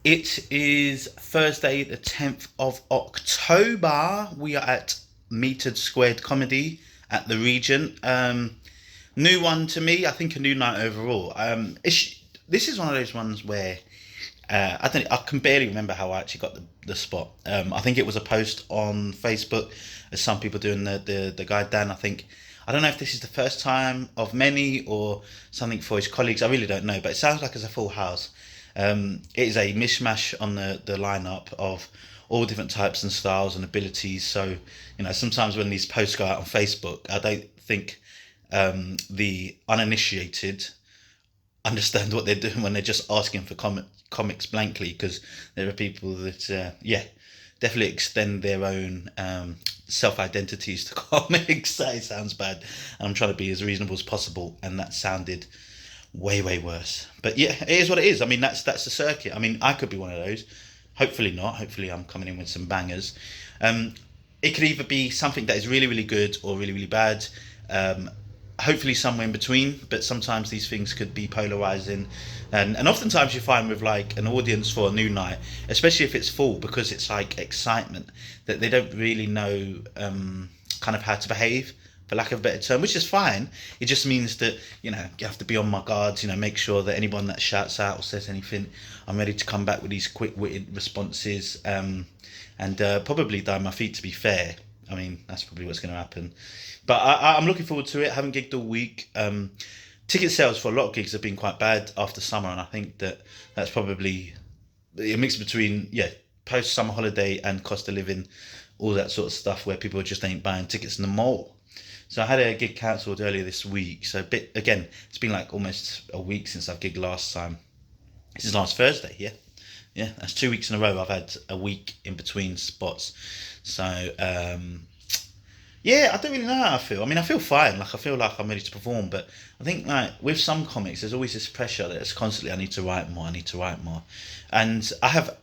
It is Thursday, the 10th of October. We are at Metred Squared Comedy at the Regent. New one to me. I think a new night overall. This is one of those ones where I don't. I can barely remember how I actually got the spot. I think it was a post on Facebook, as some people doing the guy Dan. I don't know if this is the first time of many or something for his colleagues. I really don't know, but it sounds like it's a full house. It is a mishmash on the lineup of all different types and styles and abilities. So, sometimes when these posts go out on Facebook, I don't think the uninitiated understand what they're doing when they're just asking for comics blankly, because there are people that, definitely extend their own self-identities to comics. It sounds bad. And I'm trying to be as reasonable as possible, and that sounded way worse, but yeah, it is what it is. I mean, that's the circuit. I mean, I could be one of those. Hopefully not. Hopefully I'm coming in with some bangers. It could either be something that is really good or really bad. Hopefully somewhere in between, but sometimes these things could be polarizing, and oftentimes you find with like an audience for a new night, especially if it's full, because it's like excitement, that they don't really know kind of how to behave, for lack of a better term, which is fine. It just means that, you have to be on my guards, make sure that anyone that shouts out or says anything, I'm ready to come back with these quick-witted responses, and probably die on my feet, to be fair. I mean, that's probably what's going to happen. But I'm looking forward to it. I haven't gigged all week. Ticket sales for a lot of gigs have been quite bad after summer, and I think that's probably a mix between, post-summer holiday and cost of living, all that sort of stuff, where people just ain't buying tickets in the mall. So I had a gig cancelled earlier this week. So again, it's been like almost a week since I've gigged last time. This is last Thursday, yeah. Yeah, that's 2 weeks in a row. I've had a week in between spots. So, I don't really know how I feel. I mean, I feel fine. Like, I feel like I'm ready to perform. But I think, like, with some comics, there's always this pressure that it's constantly, I need to write more. And I have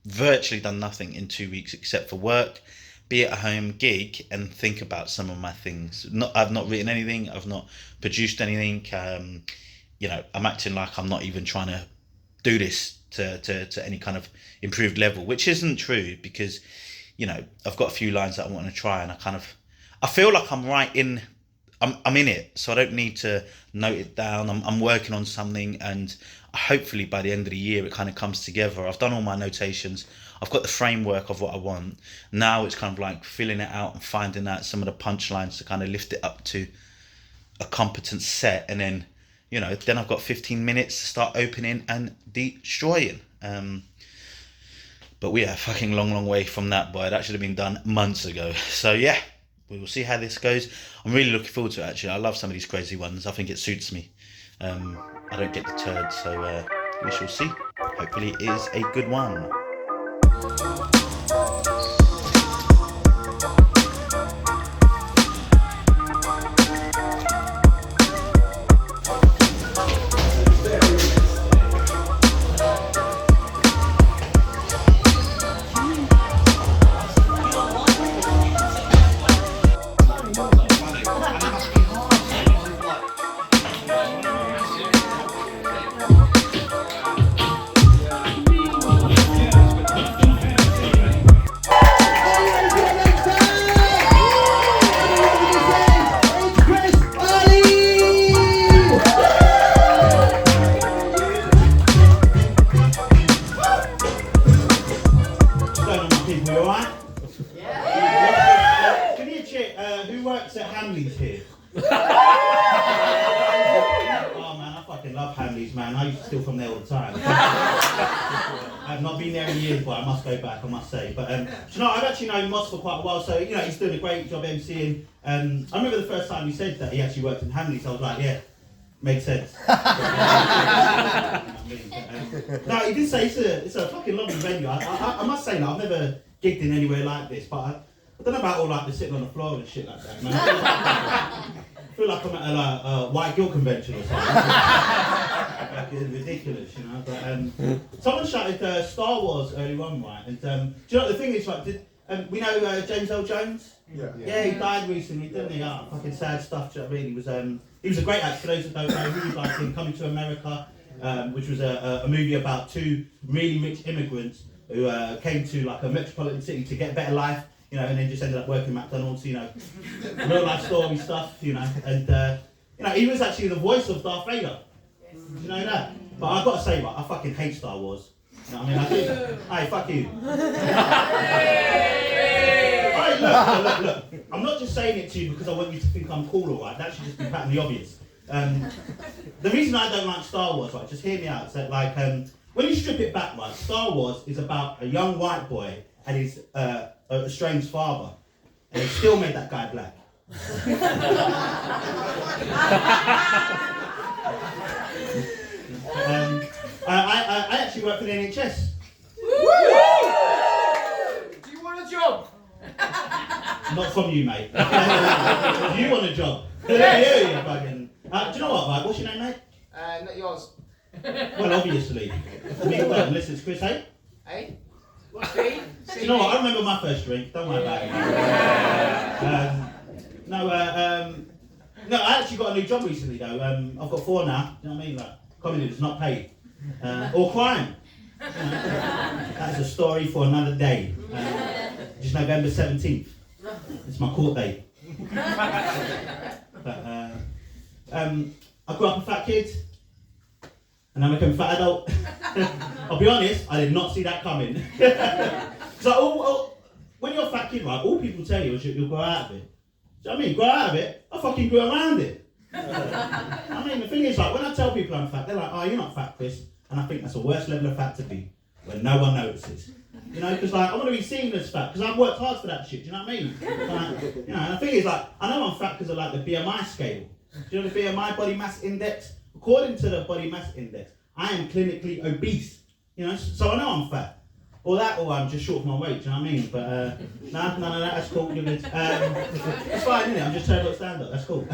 virtually done nothing in 2 weeks except for work, be at a home gig, and think about some of my things. I've not written anything. I've not produced anything. I'm acting like I'm not even trying to do this to any kind of improved level, which isn't true, because, I've got a few lines that I want to try, and I feel like I'm right in. I'm in it, so I don't need to note it down. I'm working on something, and hopefully by the end of the year it kind of comes together. I've done all my notations. I've got the framework of what I want. Now it's kind of like filling it out and finding out some of the punchlines to kind of lift it up to a competent set, and then then I've got 15 minutes to start opening and destroying. But we are a fucking long way from that, boy. That should have been done months ago. So yeah, we will see how this goes. I'm really looking forward to it, actually. I love some of these crazy ones. I think it suits me. I don't get deterred, so we shall see. Hopefully it is a good one. For quite a while, so he's doing a great job emceeing. I remember the first time he said that he actually worked in Hamleys. I was like, yeah, makes sense. No, he did say it's a fucking lovely venue. I must say that I've never gigged in anywhere like this, but I don't know about all like the sitting on the floor and shit like that, man. I feel like I'm at a white guilt convention or something. Like, it's ridiculous, But someone shouted Star Wars early on, right? And do you know what the thing is, like, we know James L. Jones? Yeah, he died recently, didn't he? Fucking sad stuff, do you know what I mean? He was a great actor. For those that don't know, he was like in Coming to America. which was a movie about two really rich immigrants who came to like a metropolitan city to get a better life, you know, and then just ended up working at McDonald's, you know, real life story stuff, you know, and you know, he was actually the voice of Darth Vader. Do you know that? But I've got to say, I fucking hate Star Wars. You know what I mean? I do. Hey, fuck you. Hey, look. I'm not just saying it to you because I want you to think I'm cool, alright? That should just be patently obvious. The reason I don't like Star Wars, right, just hear me out, is that like, when you strip it back, right, Star Wars is about a young white boy and his estranged father, and they still made that guy black. I actually work for the NHS. Do you want a job? Not from you, mate. You want a job? Yes. You fucking. Do you know what, right? What's your name, mate? Not yours. Well, obviously. I mean, well, unless it's Chris, eh? Eh? What's D? Do you know what? I remember my first drink. Don't worry about it. No, I actually got a new job recently, though. I've got 4 now. You know what I mean? Like, comedy does not pay. Or crime. That's a story for another day. Just November 17th. It's my court day. But, I grew up a fat kid, and I became a fat adult. I'll be honest, I did not see that coming. So when you're a fat kid, right, all people tell you is you'll grow out of it. Do you know what I mean? Grow out of it? I fucking grew around it. I mean, the thing is, like, when I tell people I'm fat, they're like, oh, you're not fat, Chris. And I think that's the worst level of fat to be, when no one notices. You know, because like, I want to be seen as fat, because I've worked hard for that shit, do you know what I mean? Like, you know, and the thing is, like, I know I'm fat because of like the BMI scale. Do you know the BMI, body mass index? According to the body mass index, I am clinically obese. You know, so I know I'm fat. Or that, or I'm just short for my weight, do you know what I mean? But none of that, that's cool. You're good. It's fine, isn't it? I'm just trying to stand up, that's cool.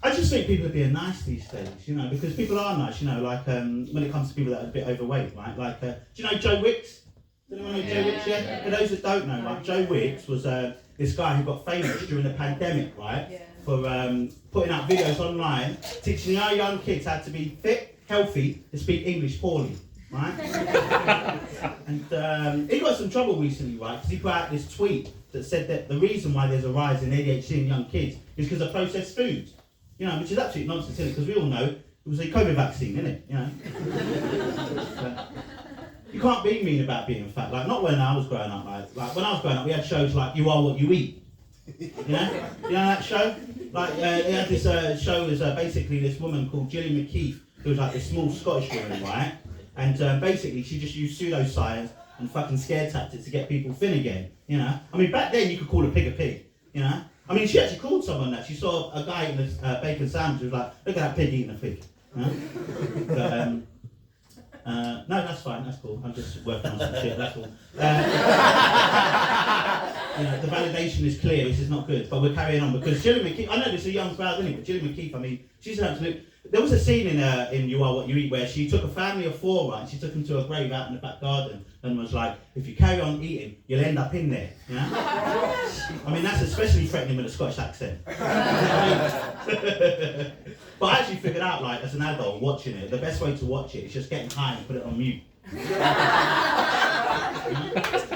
I just think people are being nice these days, you know, because people are nice, you know, like when it comes to people that are a bit overweight, right? Like, do you know Joe Wicks? Does anyone know Joe Wicks? Yeah? For those that don't know, like, Joe Wicks was this guy who got famous during the pandemic, right? For putting out videos online, teaching our young kids how to be fit, healthy, and speak English poorly, right? And he got some trouble recently, right? Because he put out this tweet that said that the reason why there's a rise in ADHD in young kids is because of processed foods. You know, which is absolute nonsense, isn't it? Because we all know it was a COVID vaccine, isn't it? You know. You can't be mean about being fat. Like, not when I was growing up. Like when I was growing up, we had shows like You Are What You Eat. You know that show? Like, he had this show was basically this woman called Gillian McKeith, who was like this small Scottish woman, right? And basically, she just used pseudoscience and fucking scare tactics to get people thin again. You know? I mean, back then you could call a pig a pig. You know? I mean, she actually called someone that. She saw a guy eating a bacon sandwich. She was like, look at that pig eating a pig. You know? But, no, that's fine. That's cool. I'm just working on some shit. That's cool. You know, the validation is clear. This is not good. But we're carrying on because Gillian McKeith, I know this is a young crowd, isn't it? But Gillian McKeith, I mean, she's an absolute... There was a scene in You Are What You Eat where she took a family of 4, right? She took them to a grave out in the back garden and was like, if you carry on eating, you'll end up in there. You know? I mean, that's especially threatening with a Scottish accent. But I actually figured out, like, as an adult watching it, the best way to watch it is just getting high and put it on mute.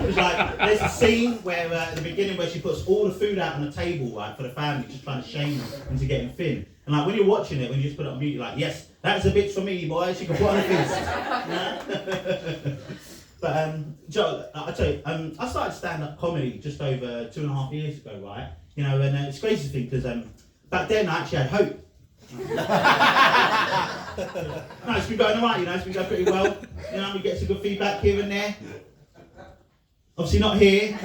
It's like, there's a scene where, at the beginning, where she puts all the food out on the table, right, for the family, just trying to shame them into getting thin. And like, when you're watching it, when you just put it on mute, you're like, yes, that's a bitch for me, boy. She can put on a feast. But Joe, I tell you, I started stand-up comedy just over 2.5 years ago, right? You know, and it's crazy thing because back then I actually had hope. No, it's been going alright, you know, it's been going pretty well. You know, we get some good feedback here and there. Obviously not here.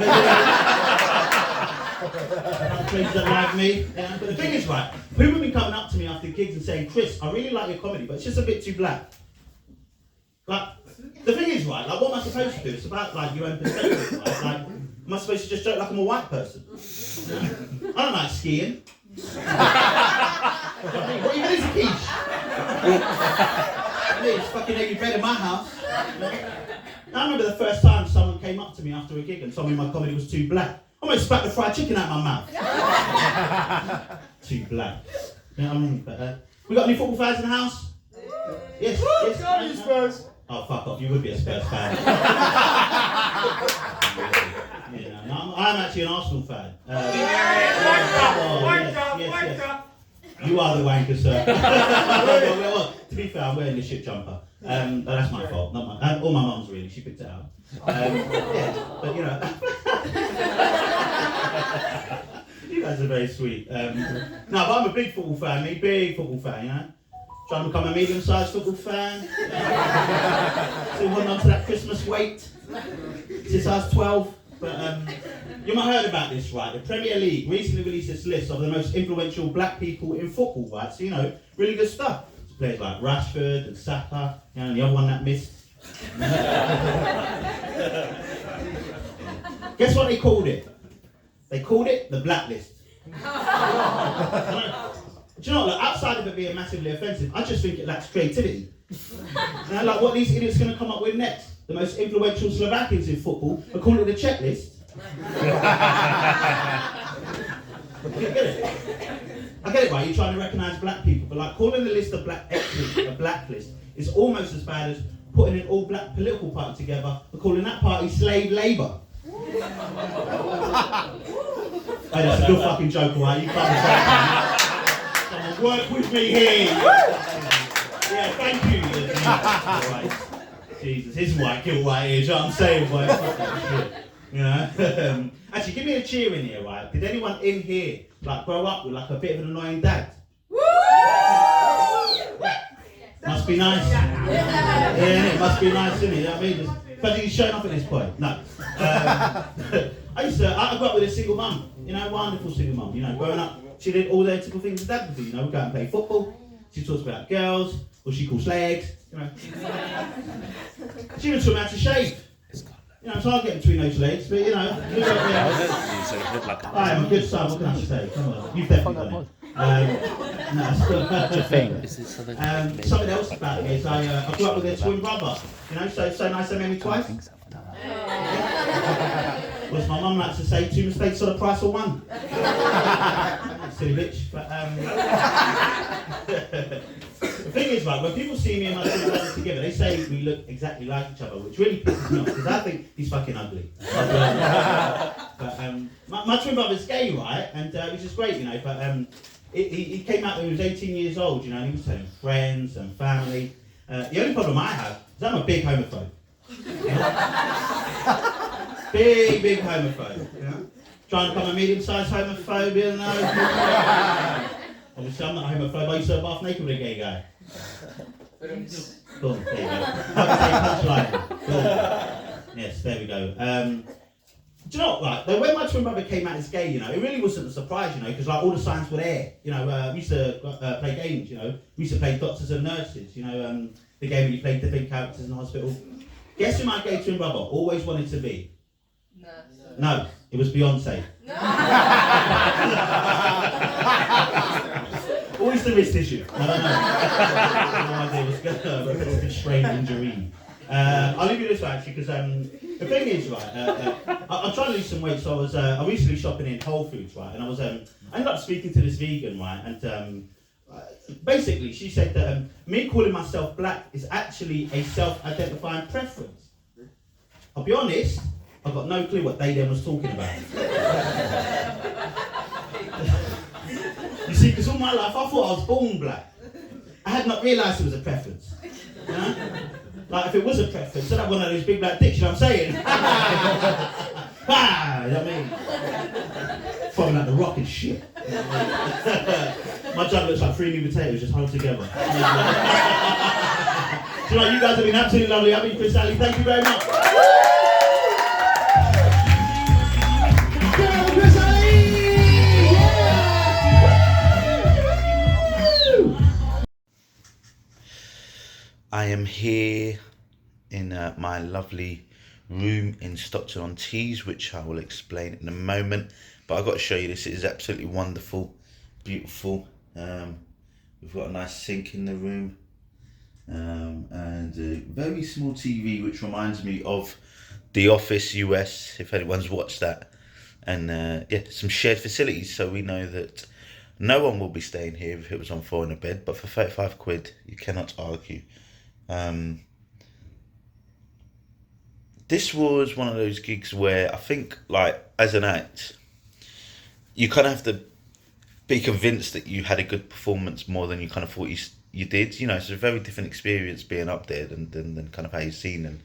Places that like me. Yeah. But the thing is, right, people have been coming up to me after gigs and saying, Chris, I really like your comedy, but it's just a bit too black. Like, the thing is, right, like, what am I supposed to do? It's about, like, your own perspective, right? Like, am I supposed to just joke like I'm a white person? You know? I don't like skiing. What even is a quiche? It's fucking eggy bread in my house. You know? I remember the first time someone came up to me after a gig and told me my comedy was too black. I almost spat the fried chicken out of my mouth. Too black. You know what I mean? But, we got any football fans in the house? Yes, yes. Go you Spurs. Oh, fuck off, you would be a Spurs fan. Yeah, no, I'm actually an Arsenal fan. Yes. You are the wanker, sir. Well, to be fair, I'm wearing this shit jumper. But that's my fault, not mine. Or my mum's really, she picked it out. Yeah, but you know. You guys are very sweet. No, but I'm a big football fan, big football fan, you know. Trying to become a medium-sized football fan. Still holding on to that Christmas weight since I was 12. But you might have heard about this, right? The Premier League recently released this list of the most influential black people in football, right? So, you know, really good stuff. Players like Rashford and Saka, you know, and the other one that missed. Guess what they called it? They called it the blacklist. Do you know what, like, outside of it being massively offensive, I just think it lacks creativity. You know, like what these idiots going to come up with next? The most influential Slovakians in football are calling it the checklist. I get it, right? You're trying to recognise black people, but like calling the list of black excellence a blacklist is almost as bad as putting an all-black political party together and calling that party slave labour. Hey, that's a good fucking joke, alright? You can't say someone work with me here. Yeah, thank you. Right. Jesus, this is white guilt right here. Do you know what I'm saying, boy? Fuck that shit. You know? Actually, give me a cheer in here, right? Did anyone in here like grow up with like a bit of an annoying dad? Must be nice. Yeah, it must be nice, isn't it? You know what I mean? But he's showing up at this point. No. I grew up with a single mum. You know, wonderful single mum. You know, growing up, she did all the typical things a dad would do. You know, we'd go out and play football. She talks about girls, or she calls legs. You know. She even taught me how to shave. You know, it's hard getting between those legs, but you know. I am a good son, what can I say? Come on, you've definitely done it. Something else about it is I grew up with a twin brother. You know, so nice they made me twice. Which my mum likes to say, 2 mistakes for the price of 1. Silly bitch. But the thing is, right, when people see me and my twin brother together, they say we look exactly like each other, which really pisses me off because I think he's fucking ugly. But my twin brother's gay, right, and which is great, you know. But he came out when he was 18 years old, you know, and he was telling friends and family. The only problem I have is I'm a big homophobe. You know? Big homophobe. You know? Trying to become a medium-sized homophobe, you know. Obviously, I'm not a homophobe. I used to bath naked with a gay guy. Cool, there you go. Punchline. Cool. Yes, there we go. Do you know what, like, when my twin brother came out as gay, you know, it really wasn't a surprise, you know, because like all the signs were there. You know, we used to play games, you know. We used to play doctors and nurses, you know, the game where you played different characters in the hospital. Guess who my gay twin brother always wanted to be? No, it was Beyonce. No. Always the wrist issue. I don't know. No idea what's going on. It's a constrained injury. I'll leave you this way actually, because the thing is, right, I'm trying to lose some weight, so I recently shopping in Whole Foods, right, and I ended up speaking to this vegan, right, and basically she said that me calling myself black is actually a self-identifying preference. I'll be honest, I've got no clue what they then was talking about. You see, because all my life I thought I was born black. I had not realised it was a preference. You know? Like if it was a preference, I'd have one of those big black dicks, you know what I'm saying? Ah, you know what I mean? Falling like the rock and shit. My jug looks like 3 new potatoes just huddled together. So like, you guys have been absolutely lovely. I've been Chris Ali. Thank you very much. I am here in my lovely room in Stockton-on-Tees, which I will explain in a moment. But I've got to show you this. It is absolutely wonderful, beautiful. We've got a nice sink in the room and a very small TV, which reminds me of The Office US, if anyone's watched that. And yeah, some shared facilities, so we know that no one will be staying here if it was on 4 in a bed. But for 35 quid, you cannot argue. Um, this was one of those gigs where I think, like, as an act, you kind of have to be convinced that you had a good performance more than you kind of thought you did. You know, it's a very different experience being up there than kind of how you've seen. And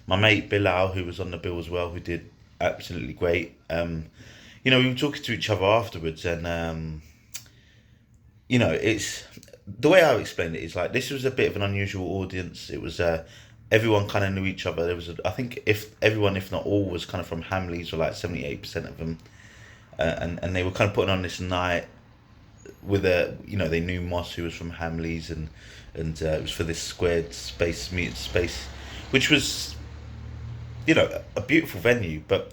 my mate Bilal, who was on the bill as well, who did absolutely great. You know, we were talking to each other afterwards, and you know, it's the way I explained it is like this was a bit of an unusual audience. It was everyone kind of knew each other. There was I think if everyone, if not all, was kind of from Hamleys, or like 78% of them, and they were kind of putting on this night with a, you know, they knew Moss, who was from Hamleys, and it was for this squared space meet space, which was, you know, a beautiful venue, but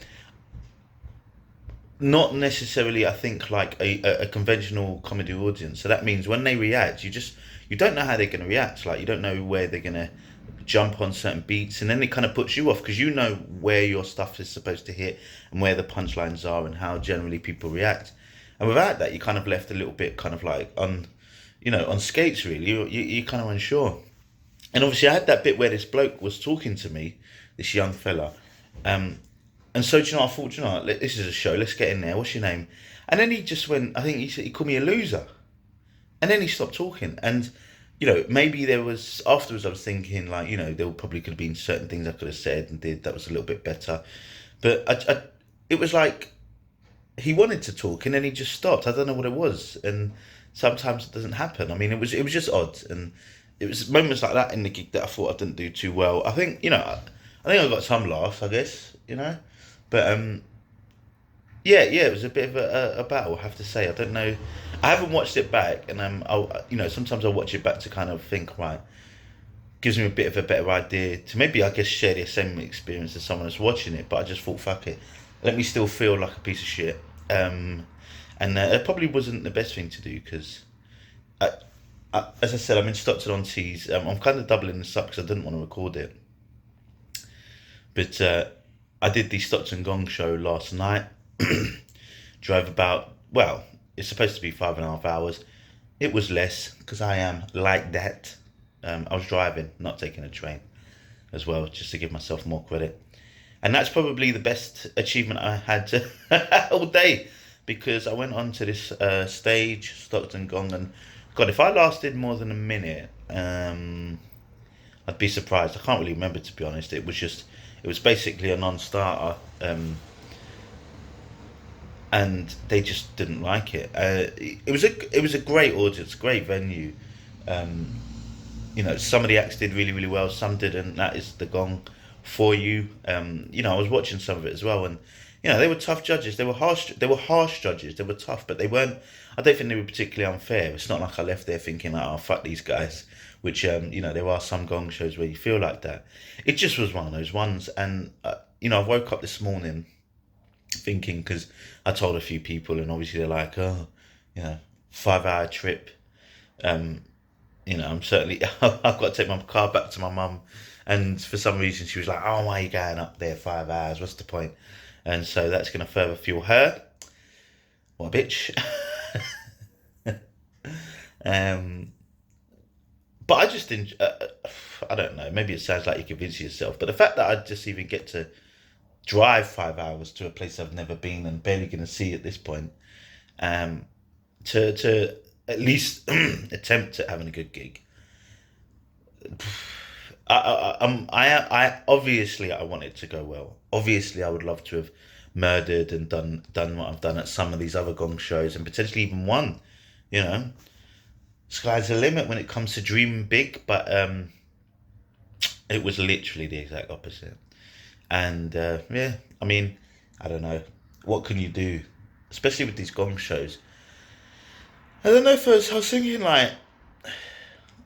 not necessarily, I think, like a conventional comedy audience. So that means when they react, you don't know how they're going to react. Like, you don't know where they're going to jump on certain beats, and then it kind of puts you off because you know where your stuff is supposed to hit and where the punchlines are and how generally people react. And without that, you're kind of left a little bit kind of like on, you know, on skates really. You're kind of unsure. And obviously I had that bit where this bloke was talking to me, this young fella. And so, do you know, I thought, you know, this is a show, let's get in there, what's your name? And then he just went, I think he said, he called me a loser. And then he stopped talking. And, you know, maybe there was, afterwards I was thinking, like, you know, there probably could have been certain things I could have said and did that was a little bit better. But it was like, he wanted to talk and then he just stopped. I don't know what it was. And sometimes it doesn't happen. I mean, it was just odd. And it was moments like that in the gig that I thought I didn't do too well. I think, you know, I think I got some laughs, I guess, you know. But yeah, it was a bit of a battle, I have to say. I don't know, I haven't watched it back, and I'll, you know, sometimes I'll watch it back to kind of think, right, gives me a bit of a better idea to maybe, I guess, share the same experience as someone that's watching it. But I just thought, fuck it, let me still feel like a piece of shit. And it probably wasn't the best thing to do because, as I said, I'm in Stockton on Tees. I'm kind of doubling this up because I didn't want to record it, but I did the Stockton Gong show last night. Drove about, well, it's supposed to be 5.5 hours. It was less because I am like that. I was driving, not taking a train as well, just to give myself more credit. And that's probably the best achievement I had all day, because I went on to this stage, Stockton Gong, and God, if I lasted more than a minute, I'd be surprised. I can't really remember, to be honest. It was basically a non-starter, and they just didn't like it. It was a great audience, great venue. You know, some of the acts did really, really well, some didn't. That is the Gong for you. You know, I was watching some of it as well, and you know, they were tough judges. They were harsh. They were harsh judges. They were tough, but they weren't. I don't think they were particularly unfair. It's not like I left there thinking, "Oh, fuck these guys." Which you know, there are some Gong shows where you feel like that. It just was one of those ones, and you know, I woke up this morning thinking, because I told a few people, and obviously they're like, "Oh, you know, 5-hour trip." You know, I'm certainly I've got to take my car back to my mum, and for some reason she was like, "Oh, why are you going up there 5 hours? What's the point?" And so that's going to further fuel her. What a bitch. But I just didn't. I don't know. Maybe it sounds like you convince yourself, but the fact that I just even get to drive 5 hours to a place I've never been and barely going to see at this point, to at least attempt at having a good gig. I obviously I want it to go well. Obviously, I would love to have murdered and done what I've done at some of these other Gong shows, and potentially even won. You know, sky's the limit when it comes to dreaming big. But it was literally the exact opposite. And yeah, I mean, I don't know, what can you do, especially with these Gong shows. I don't know. First, I was thinking, like,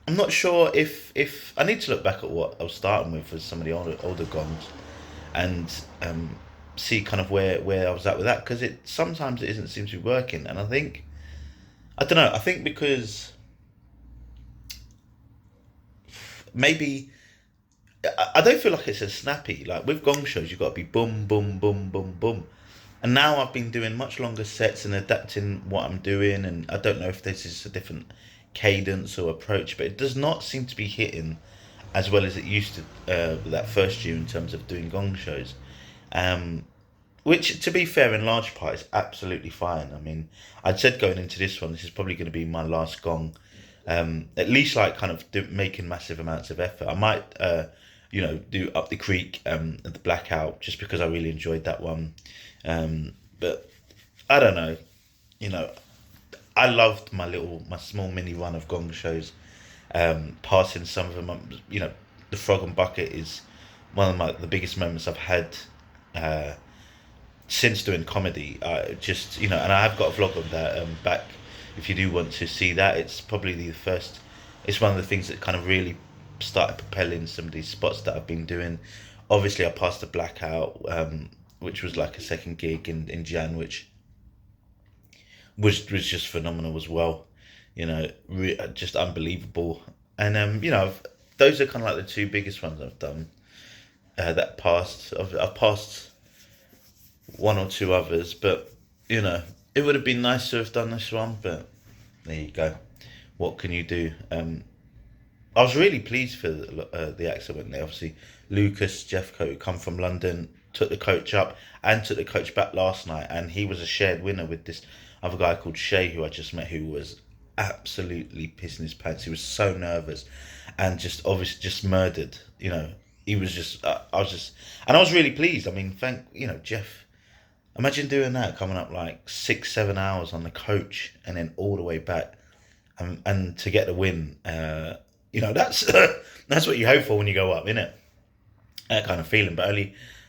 I'm not sure if I need to look back at what I was starting with for some of the older Gongs, and see kind of where I was at with that, because sometimes it isn't seem to be working. And I think, I don't know, I think because maybe I don't feel like it's as snappy. Like with Gong shows, you've got to be boom, boom, boom, boom, boom. And now I've been doing much longer sets and adapting what I'm doing, and I don't know if this is a different cadence or approach, but it does not seem to be hitting as well as it used to that first year in terms of doing gong shows. Which, to be fair, in large part is absolutely fine. I mean, I'd said going into this one, this is probably going to be my last gong. At least like kind of making massive amounts of effort. I might, do Up the Creek at the Blackout just because I really enjoyed that one. But I don't know, I loved my small mini run of gong shows. Passing some of them, the Frog and Bucket is one of the biggest moments I've had since doing comedy. And I have got a vlog of that back. If you do want to see that, it's probably it's one of the things that kind of really started propelling some of these spots that I've been doing. Obviously I passed the Blackout, which was like a second gig in Jan, which was just phenomenal as well, just unbelievable. And those are kind of like the two biggest ones I've done that passed. I've passed one or two others, but it would have been nice to have done this one, but there you go. What can you do? I was really pleased for the acts that went there. Obviously, Lucas Jeffco, who come from London, took the coach up and took the coach back last night, and he was a shared winner with this other guy called Shay, who I just met, who was absolutely pissing his pants. He was so nervous and just obviously just murdered. He was just, I was really pleased. I mean, Jeff. Imagine doing that, coming up like 6-7 hours on the coach and then all the way back, and to get the win. That's that's what you hope for when you go up, innit? That kind of feeling. But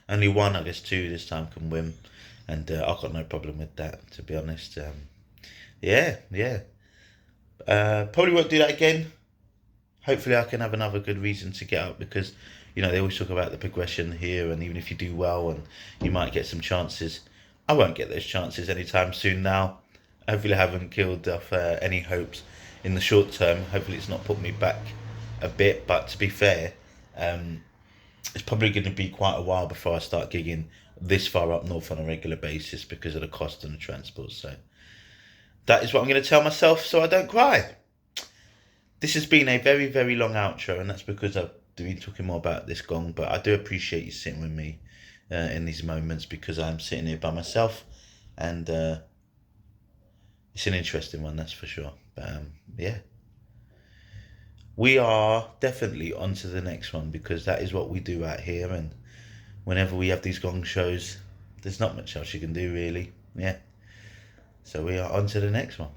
only one, I guess two this time can win, and I've got no problem with that, to be honest. Yeah. Probably won't do that again. Hopefully, I can have another good reason to get up, because they always talk about the progression here, and even if you do well, and you might get some chances. I won't get those chances anytime soon now. Hopefully I haven't killed off any hopes in the short term. Hopefully it's not put me back a bit. But to be fair, it's probably going to be quite a while before I start gigging this far up north on a regular basis because of the cost and the transport. So that is what I'm going to tell myself so I don't cry. This has been a very, very long outro, and that's because I've been talking more about this gong. But I do appreciate you sitting with me in these moments, because I'm sitting here by myself, and it's an interesting one, that's for sure. But we are definitely on to the next one, because that is what we do out here, and whenever we have these gong shows, there's not much else you can do, really. So we are on to the next one.